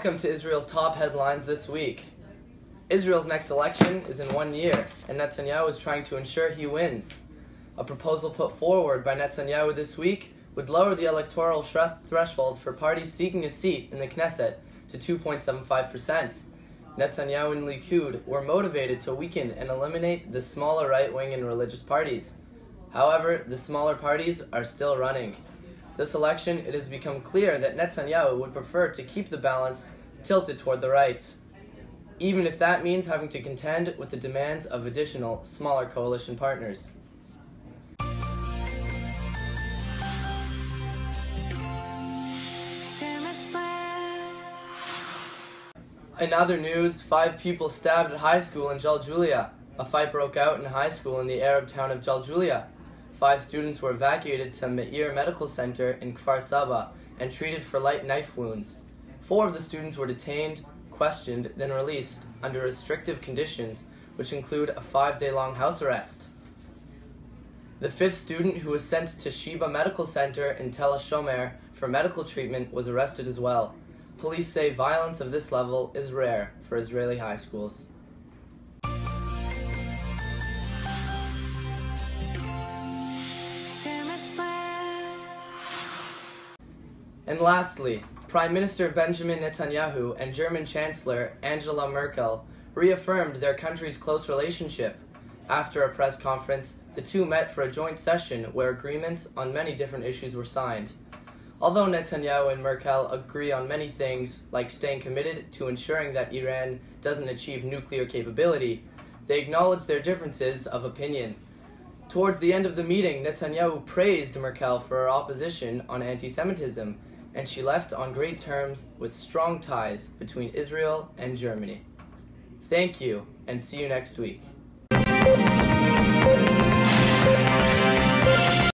Welcome to Israel's top headlines this week. Israel's next election is in 1 year, and Netanyahu is trying to ensure he wins. A proposal put forward by Netanyahu this week would lower the electoral threshold for parties seeking a seat in the Knesset to 2.75%. Netanyahu and Likud were motivated to weaken and eliminate the smaller right-wing and religious parties. However, the smaller parties are still running. This election, it has become clear that Netanyahu would prefer to keep the balance tilted toward the right, even if that means having to contend with the demands of additional, smaller coalition partners. In other news, 5 people stabbed at high school in Jaljulia. A fight broke out in high school in the Arab town of Jaljulia. 5 students were evacuated to Meir Medical Center in Kfar Saba and treated for light knife wounds. 4 of the students were detained, questioned, then released under restrictive conditions, which include a 5-day-long house arrest. The 5th student, who was sent to Sheba Medical Center in Tel HaShomer for medical treatment, was arrested as well. Police say violence of this level is rare for Israeli high schools. And lastly, Prime Minister Benjamin Netanyahu and German Chancellor Angela Merkel reaffirmed their country's close relationship. After a press conference, the two met for a joint session where agreements on many different issues were signed. Although Netanyahu and Merkel agree on many things, like staying committed to ensuring that Iran doesn't achieve nuclear capability, they acknowledge their differences of opinion. Towards the end of the meeting, Netanyahu praised Merkel for her opposition on anti-Semitism, and she left on great terms with strong ties between Israel and Germany. Thank you, and see you next week.